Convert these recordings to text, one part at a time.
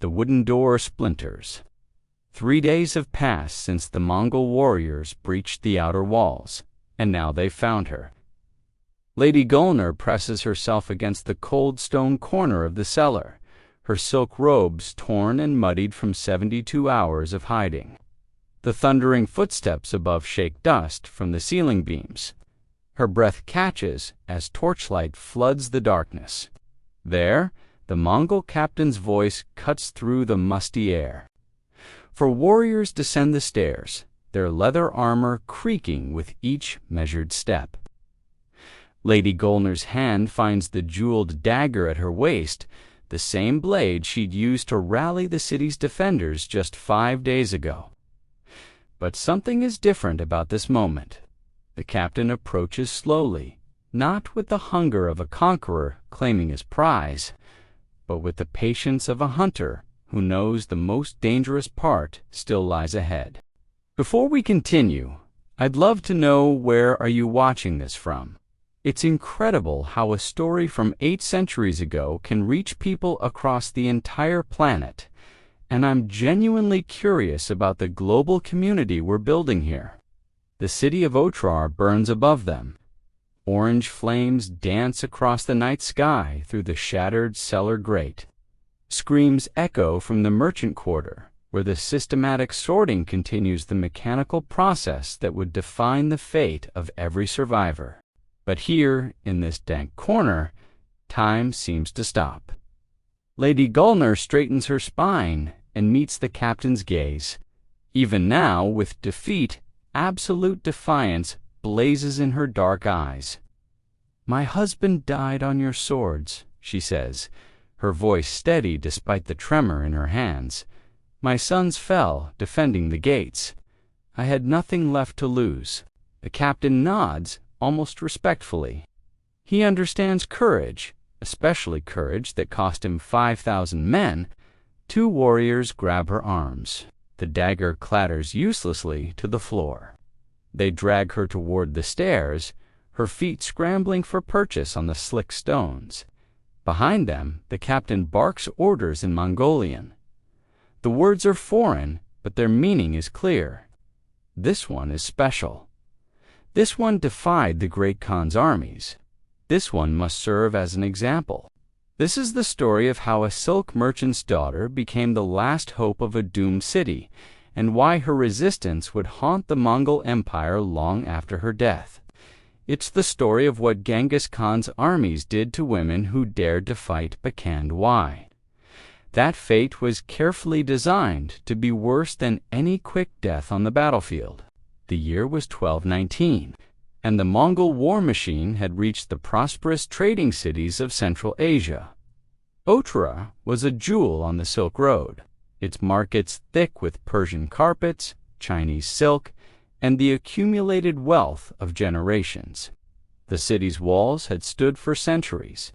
The wooden door splinters. 3 days have passed since the Mongol warriors breached the outer walls, and now they've found her. Lady Gulnar presses herself against the cold stone corner of the cellar, her silk robes torn and muddied from 72 hours of hiding. The thundering footsteps above shake dust from the ceiling beams. Her breath catches as torchlight floods the darkness. There, the Mongol captain's voice cuts through the musty air. For warriors descend the stairs, their leather armor creaking with each measured step. Lady Gulnar's hand finds the jeweled dagger at her waist, the same blade she'd used to rally the city's defenders just 5 days ago. But something is different about this moment. The captain approaches slowly, not with the hunger of a conqueror claiming his prize, but with the patience of a hunter who knows the most dangerous part still lies ahead. Before we continue, I'd love to know, where are you watching this from? It's incredible how a story from 8 centuries ago can reach people across the entire planet, and I'm genuinely curious about the global community we're building here. The city of Otrar burns above them. Orange flames dance across the night sky through the shattered cellar grate. Screams echo from the merchant quarter, where the systematic sorting continues the mechanical process that would define the fate of every survivor. But here, in this dank corner, time seems to stop. Lady Gulnar straightens her spine and meets the captain's gaze. Even now, with defeat, absolute defiance blazes in her dark eyes. "My husband died on your swords," she says, her voice steady despite the tremor in her hands. "My sons fell defending the gates. I had nothing left to lose." The captain nods, almost respectfully. He understands courage, especially courage that cost him 5,000 men. 2 warriors grab her arms. The dagger clatters uselessly to the floor. They drag her toward the stairs, her feet scrambling for purchase on the slick stones. Behind them, the captain barks orders in Mongolian. The words are foreign, but their meaning is clear. This one is special. This one defied the Great Khan's armies. This one must serve as an example. This is the story of how a silk merchant's daughter became the last hope of a doomed city, and why her resistance would haunt the Mongol Empire long after her death. It's the story of what Genghis Khan's armies did to women who dared to fight Bakand Why. That fate was carefully designed to be worse than any quick death on the battlefield. The year was 1219, and the Mongol war machine had reached the prosperous trading cities of Central Asia. Otrar was a jewel on the Silk Road, its markets thick with Persian carpets, Chinese silk, and the accumulated wealth of generations. The city's walls had stood for centuries.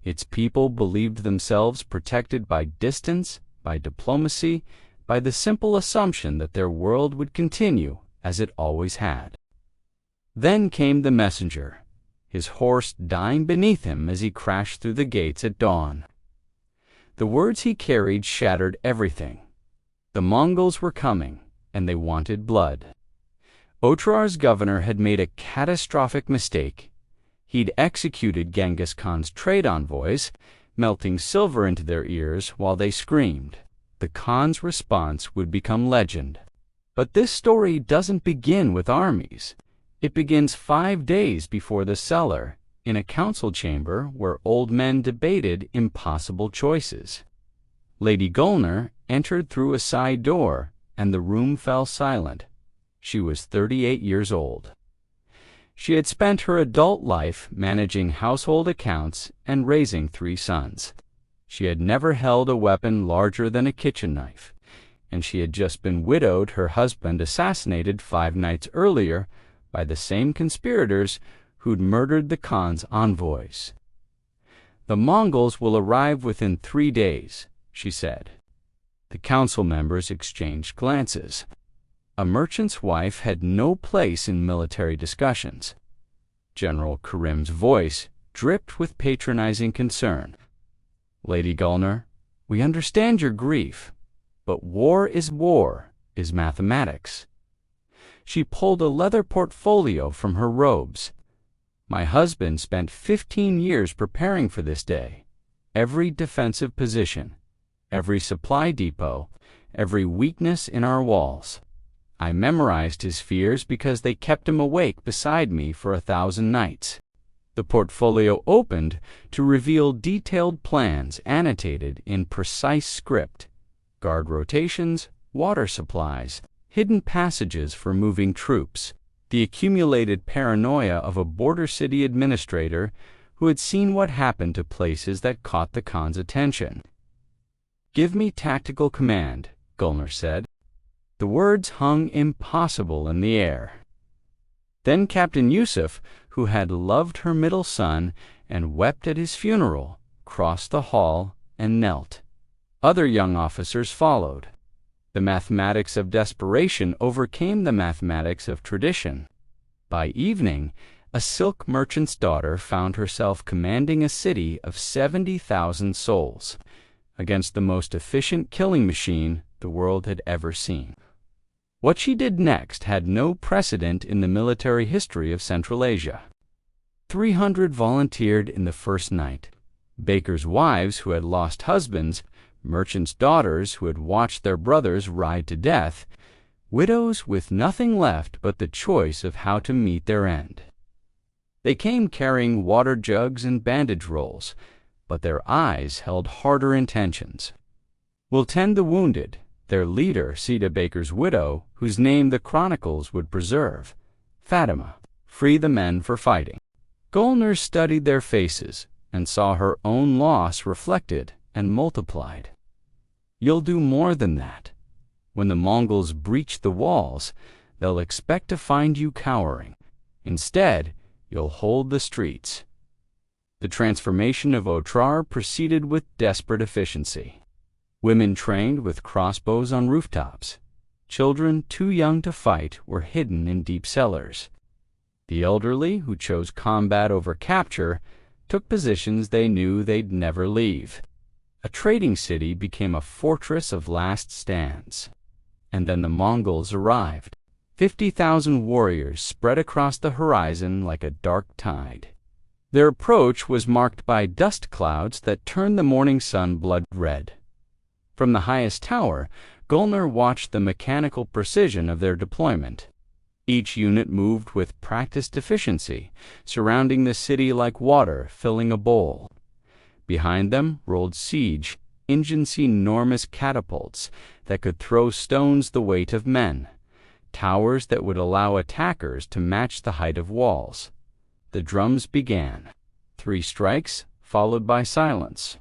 Its people believed themselves protected by distance, by diplomacy, by the simple assumption that their world would continue as it always had. Then came the messenger, his horse dying beneath him as he crashed through the gates at dawn. The words he carried shattered everything. The Mongols were coming, and they wanted blood. Otrar's governor had made a catastrophic mistake. He'd executed Genghis Khan's trade envoys, melting silver into their ears while they screamed. The Khan's response would become legend. But this story doesn't begin with armies. It begins 5 days before the cellar, in a council chamber where old men debated impossible choices. Lady Gulnar entered through a side door, and the room fell silent. She was 38 years old. She had spent her adult life managing household accounts and raising 3 sons. She had never held a weapon larger than a kitchen knife, and she had just been widowed, her husband assassinated 5 nights earlier by the same conspirators who'd murdered the Khan's envoys. "The Mongols will arrive within 3 days," she said. The council members exchanged glances. A merchant's wife had no place in military discussions. General Karim's voice dripped with patronizing concern. "Lady Gulnar, We understand your grief, but war is mathematics. She pulled a leather portfolio from her robes. My husband spent 15 years preparing for this day. Every defensive position, every supply depot, every weakness in our walls. I memorized his fears because they kept him awake beside me for 1,000 nights. The portfolio opened to reveal detailed plans annotated in precise script, guard rotations, water supplies, hidden passages for moving troops, the accumulated paranoia of a border city administrator who had seen what happened to places that caught the Khan's attention. "Give me tactical command," Gulnar said. The words hung impossible in the air. Then Captain Yusuf, who had loved her middle son and wept at his funeral, crossed the hall and knelt. Other young officers followed. The mathematics of desperation overcame the mathematics of tradition. By evening, a silk merchant's daughter found herself commanding a city of 70,000 souls against the most efficient killing machine the world had ever seen. What she did next had no precedent in the military history of Central Asia. 300 volunteered in the first night. Bakers' wives who had lost husbands, merchants' daughters who had watched their brothers ride to death, widows with nothing left but the choice of how to meet their end. They came carrying water jugs and bandage rolls, but their eyes held harder intentions. "We'll tend the wounded," their leader, Sita Baker's widow, whose name the chronicles would preserve. "Fatima, free the men for fighting." Gulnar studied their faces and saw her own loss reflected and multiplied. "You'll do more than that. When the Mongols breach the walls, they'll expect to find you cowering. Instead, you'll hold the streets." The transformation of Otrar proceeded with desperate efficiency. Women trained with crossbows on rooftops. Children too young to fight were hidden in deep cellars. The elderly, who chose combat over capture, took positions they knew they'd never leave. A trading city became a fortress of last stands. And then the Mongols arrived. 50,000 warriors spread across the horizon like a dark tide. Their approach was marked by dust clouds that turned the morning sun blood red. From the highest tower, Gulnar watched the mechanical precision of their deployment. Each unit moved with practiced efficiency, surrounding the city like water filling a bowl. Behind them rolled siege, enormous catapults that could throw stones the weight of men, towers that would allow attackers to match the height of walls. The drums began. 3 strikes, followed by silence.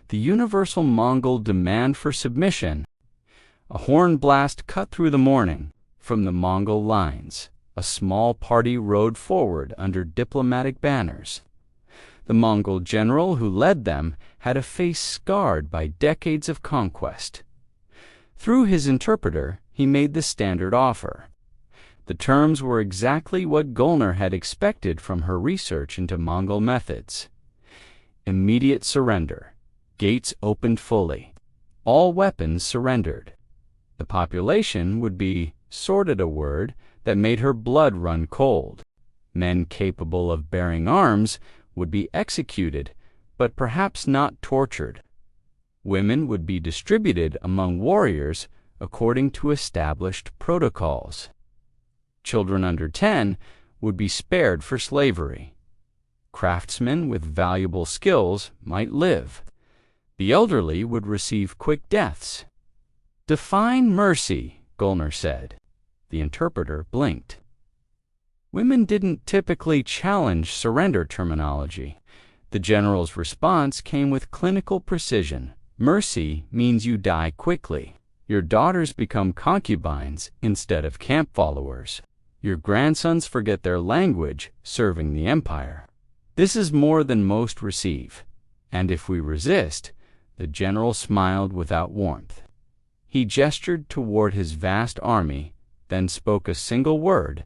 The universal Mongol demand for submission. A horn blast cut through the morning. From the Mongol lines, a small party rode forward under diplomatic banners. The Mongol general who led them had a face scarred by decades of conquest. Through his interpreter, he made the standard offer. The terms were exactly what Gulnar had expected from her research into Mongol methods. Immediate surrender. Gates opened fully. All weapons surrendered. The population would be, sorted a word that made her blood run cold. Men capable of bearing arms would be executed, but perhaps not tortured. Women would be distributed among warriors according to established protocols. Children under 10 would be spared for slavery. Craftsmen with valuable skills might live. The elderly would receive quick deaths. "Define mercy," Gulnar said. The interpreter blinked. Women didn't typically challenge surrender terminology. The general's response came with clinical precision. "Mercy means you die quickly. Your daughters become concubines instead of camp followers. Your grandsons forget their language serving the empire. This is more than most receive. And if we resist," the general smiled without warmth. He gestured toward his vast army, then spoke a single word.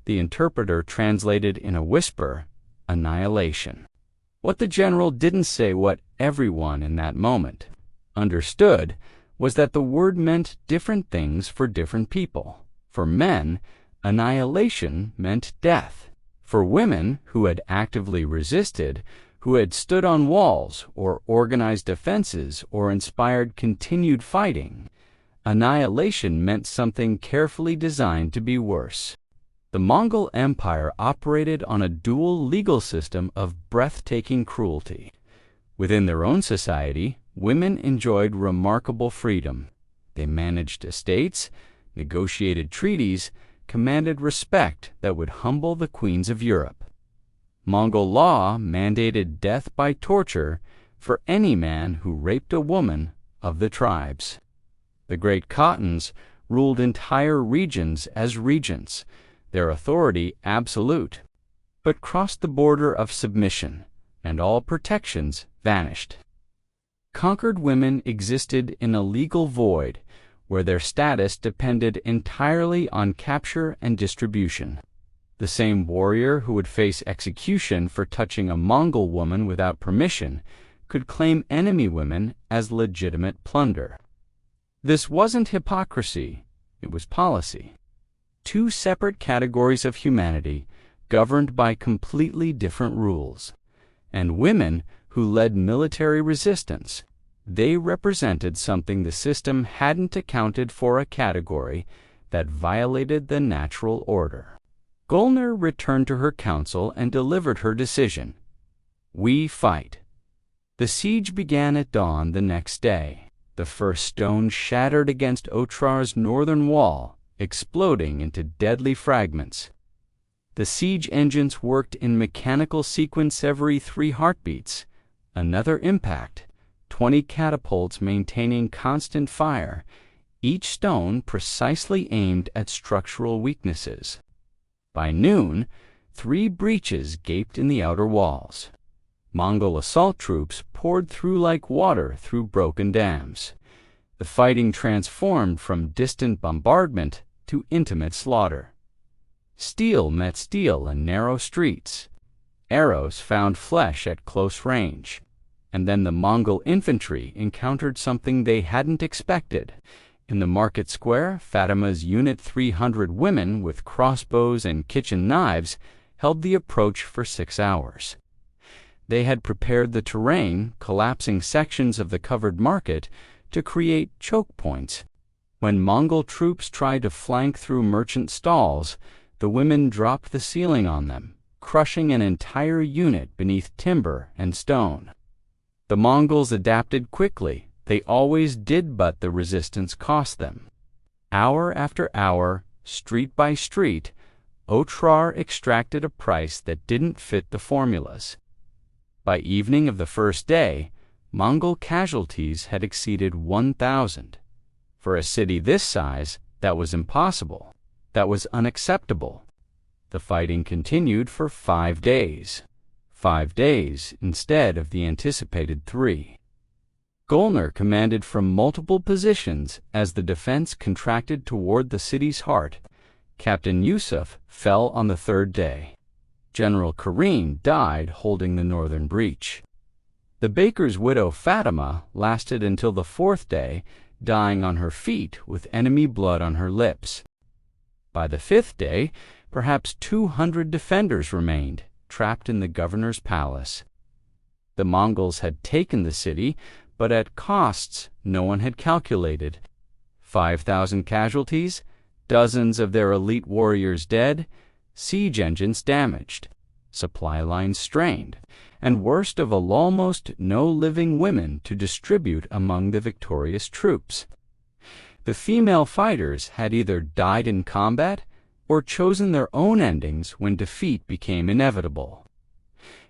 The interpreter translated in a whisper, "Annihilation." What the general didn't say what everyone in that moment. understood was that the word meant different things for different people. For men, annihilation meant death. For women who had actively resisted, who had stood on walls or organized defenses or inspired continued fighting, annihilation meant something carefully designed to be worse. The Mongol Empire operated on a dual legal system of breathtaking cruelty. Within their own society, women enjoyed remarkable freedom. They managed estates, negotiated treaties, commanded respect that would humble the queens of Europe. Mongol law mandated death by torture for any man who raped a woman of the tribes. The Great Khatans ruled entire regions as regents, their authority absolute, but crossed the border of submission, and all protections vanished. Conquered women existed in a legal void where their status depended entirely on capture and distribution. The same warrior who would face execution for touching a Mongol woman without permission could claim enemy women as legitimate plunder. This wasn't hypocrisy, it was policy. Two separate categories of humanity governed by completely different rules. And women who led military resistance, they represented something the system hadn't accounted for, a category that violated the natural order. Golner returned to her council and delivered her decision. We fight. The siege began at dawn the next day. The first stone shattered against Otrar's northern wall, exploding into deadly fragments. The siege engines worked in mechanical sequence every 3 heartbeats. Another impact, 20 catapults maintaining constant fire, each stone precisely aimed at structural weaknesses. By noon, 3 breaches gaped in the outer walls. Mongol assault troops poured through like water through broken dams. The fighting transformed from distant bombardment to intimate slaughter. Steel met steel in narrow streets. Arrows found flesh at close range. And then the Mongol infantry encountered something they hadn't expected. In the market square, Fatima's Unit 300 women with crossbows and kitchen knives held the approach for 6 hours. They had prepared the terrain, collapsing sections of the covered market to create choke points. When Mongol troops tried to flank through merchant stalls, the women dropped the ceiling on them, crushing an entire unit beneath timber and stone. The Mongols adapted quickly. They always did, but the resistance cost them. Hour after hour, street by street, Otrar extracted a price that didn't fit the formulas. By evening of the first day, Mongol casualties had exceeded 1,000. For a city this size, that was impossible. That was unacceptable. The fighting continued for 5 days. 5 days instead of the anticipated 3. Golner commanded from multiple positions as the defense contracted toward the city's heart. Captain Yusuf fell on the 3rd day. General Karim died holding the northern breach. The baker's widow Fatima lasted until the 4th day, dying on her feet with enemy blood on her lips. By the 5th day, perhaps 200 defenders remained, trapped in the governor's palace. The Mongols had taken the city, but at costs no one had calculated. 5,000 casualties, dozens of their elite warriors dead, siege engines damaged, supply lines strained, and worst of all, almost no living women to distribute among the victorious troops. The female fighters had either died in combat or chosen their own endings when defeat became inevitable.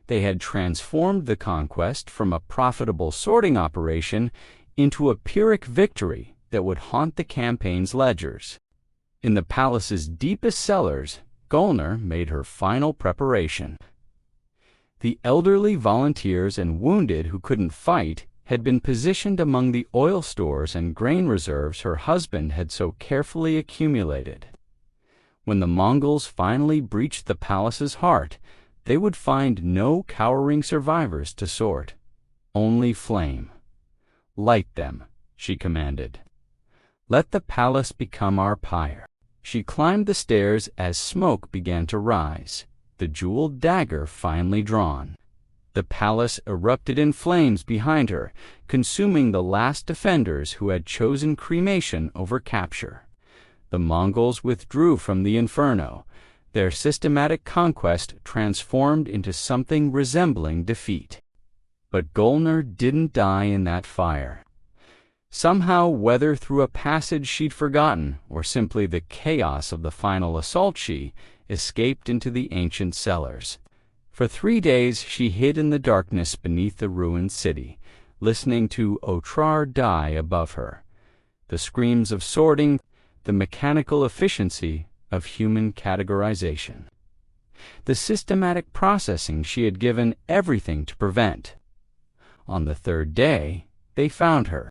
They had transformed the conquest from a profitable sorting operation into a Pyrrhic victory that would haunt the campaign's ledgers. In the palace's deepest cellars, Golner made her final preparation. The elderly volunteers and wounded who couldn't fight had been positioned among the oil stores and grain reserves her husband had so carefully accumulated. When the Mongols finally breached the palace's heart, they would find no cowering survivors to sort, only flame. "Light them," she commanded. "Let the palace become our pyre." She climbed the stairs as smoke began to rise, the jeweled dagger finally drawn. The palace erupted in flames behind her, consuming the last defenders who had chosen cremation over capture. The Mongols withdrew from the inferno, their systematic conquest transformed into something resembling defeat. But Golnar didn't die in that fire. Somehow, whether through a passage she'd forgotten or simply the chaos of the final assault, she escaped into the ancient cellars. For 3 days she hid in the darkness beneath the ruined city, listening to Otrar die above her. The screams of sorting, the mechanical efficiency of human categorization. The systematic processing she had given everything to prevent. On the 3rd day, they found her.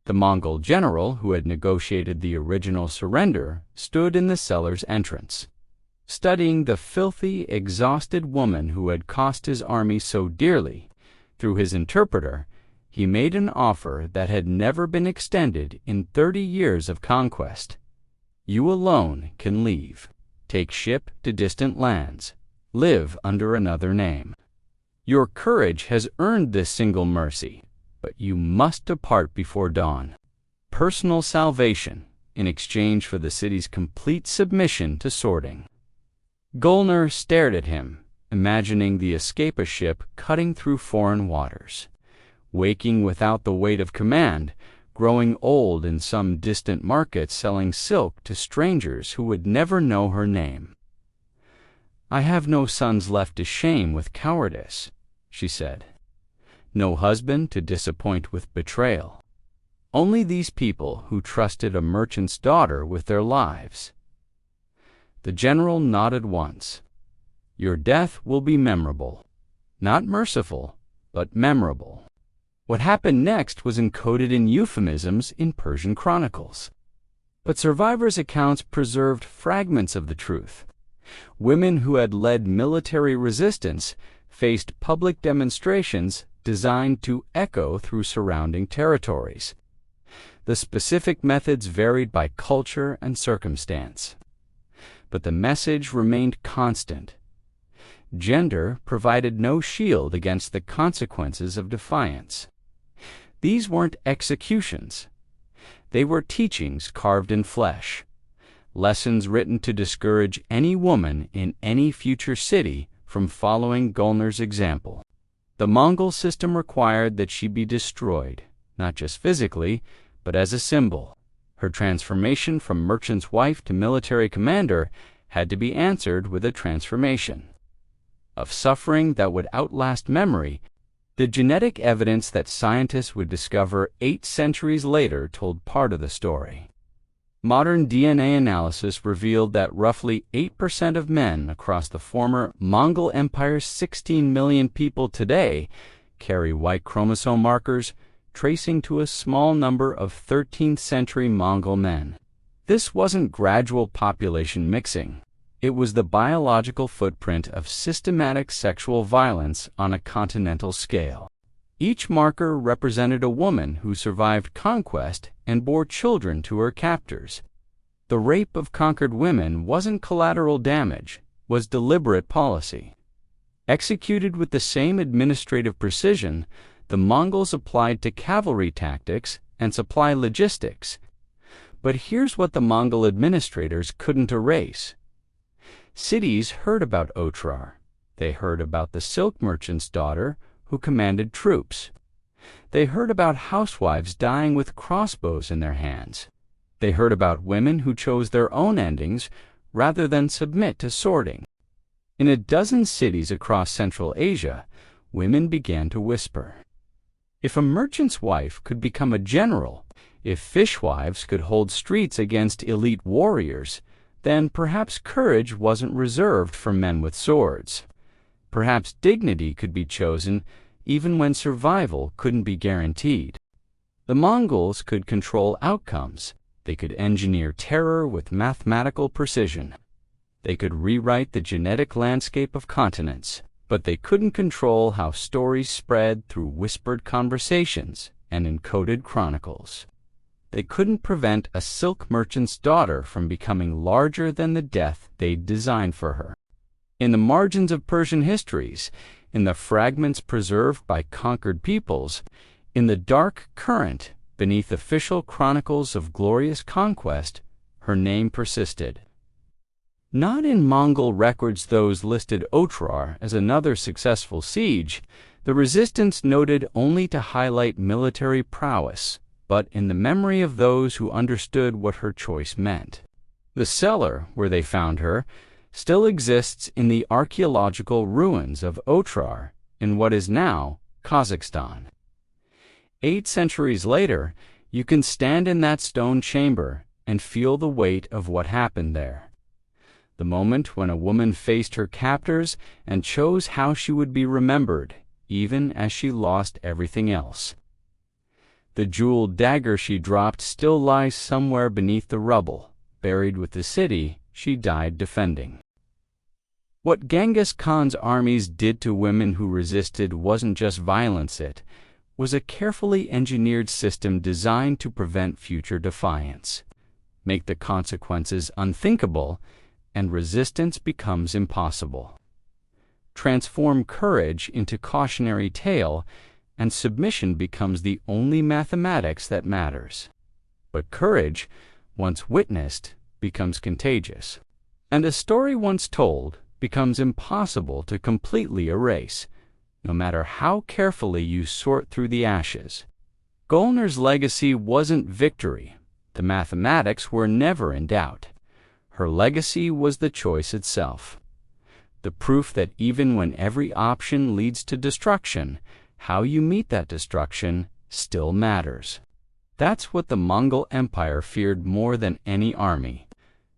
The Mongol general who had negotiated the original surrender stood in the cellar's entrance, studying the filthy, exhausted woman who had cost his army so dearly. Through his interpreter, he made an offer that had never been extended in 30 years of conquest. You alone can leave, take ship to distant lands, live under another name. Your courage has earned this single mercy, but you must depart before dawn. Personal salvation in exchange for the city's complete submission to sorting. Golnar stared at him, imagining the escape ship cutting through foreign waters, waking without the weight of command, growing old in some distant market selling silk to strangers who would never know her name. "I have no sons left to shame with cowardice," she said. "No husband to disappoint with betrayal. Only these people who trusted a merchant's daughter with their lives." The general nodded once. "Your death will be memorable. Not merciful, but memorable." What happened next was encoded in euphemisms in Persian chronicles. But survivors' accounts preserved fragments of the truth. Women who had led military resistance faced public demonstrations designed to echo through surrounding territories. The specific methods varied by culture and circumstance, but the message remained constant. Gender provided no shield against the consequences of defiance. These weren't executions. They were teachings carved in flesh, lessons written to discourage any woman in any future city from following Golnar's example. The Mongol system required that she be destroyed, not just physically, but as a symbol. Her transformation from merchant's wife to military commander had to be answered with a transformation of suffering that would outlast memory. The genetic evidence that scientists would discover 8 centuries later told part of the story. Modern DNA analysis revealed that roughly 8% of men across the former Mongol Empire's 16 million people today carry Y chromosome markers tracing to a small number of 13th century Mongol men. This wasn't gradual population mixing. It was the biological footprint of systematic sexual violence on a continental scale. Each marker represented a woman who survived conquest and bore children to her captors. The rape of conquered women wasn't collateral damage, was deliberate policy. Executed with the same administrative precision the Mongols applied to cavalry tactics and supply logistics. But here's what the Mongol administrators couldn't erase. Cities heard about Otrar. They heard about the silk merchant's daughter who commanded troops. They heard about housewives dying with crossbows in their hands. They heard about women who chose their own endings rather than submit to sorting. In a dozen cities across Central Asia, women began to whisper. If a merchant's wife could become a general, if fishwives could hold streets against elite warriors, then perhaps courage wasn't reserved for men with swords. Perhaps dignity could be chosen even when survival couldn't be guaranteed. The Mongols could control outcomes. They could engineer terror with mathematical precision. They could rewrite the genetic landscape of continents, but they couldn't control how stories spread through whispered conversations and encoded chronicles. They couldn't prevent a silk merchant's daughter from becoming larger than the death they'd designed for her. In the margins of Persian histories, in the fragments preserved by conquered peoples, in the dark current beneath official chronicles of glorious conquest, her name persisted. Not in Mongol records those listed Otrar as another successful siege, the resistance noted only to highlight military prowess, but in the memory of those who understood what her choice meant. The cellar where they found her still exists in the archaeological ruins of Otrar in what is now Kazakhstan. 8 centuries later, you can stand in that stone chamber and feel the weight of what happened there. The moment when a woman faced her captors and chose how she would be remembered, even as she lost everything else. The jeweled dagger she dropped still lies somewhere beneath the rubble, buried with the city she died defending. What Genghis Khan's armies did to women who resisted wasn't just violence, it was a carefully engineered system designed to prevent future defiance, make the consequences unthinkable, and resistance becomes impossible. Transform courage into cautionary tale, and submission becomes the only mathematics that matters. But courage, once witnessed, becomes contagious, and a story once told becomes impossible to completely erase, no matter how carefully you sort through the ashes. Golner's legacy wasn't victory. The mathematics were never in doubt. Her legacy was the choice itself. The proof that even when every option leads to destruction, how you meet that destruction still matters. That's what the Mongol Empire feared more than any army.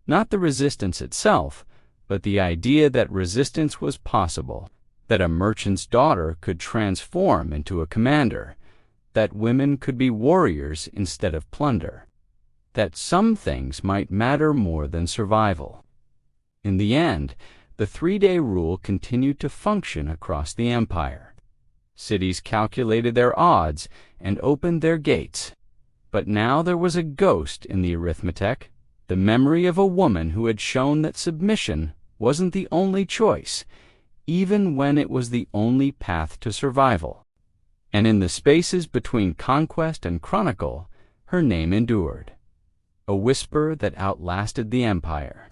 Not the resistance itself, but the idea that resistance was possible, that a merchant's daughter could transform into a commander, that women could be warriors instead of plunder, that some things might matter more than survival. In the end, the 3-day rule continued to function across the empire. Cities calculated their odds and opened their gates. But now there was a ghost in the arithmetic, the memory of a woman who had shown that submission wasn't the only choice, even when it was the only path to survival. And in the spaces between conquest and chronicle, her name endured. A whisper that outlasted the empire.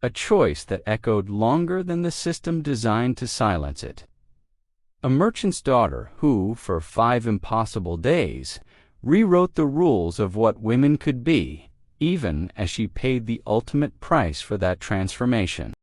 A choice that echoed longer than the system designed to silence it. A merchant's daughter who, for 5 impossible days, rewrote the rules of what women could be, even as she paid the ultimate price for that transformation.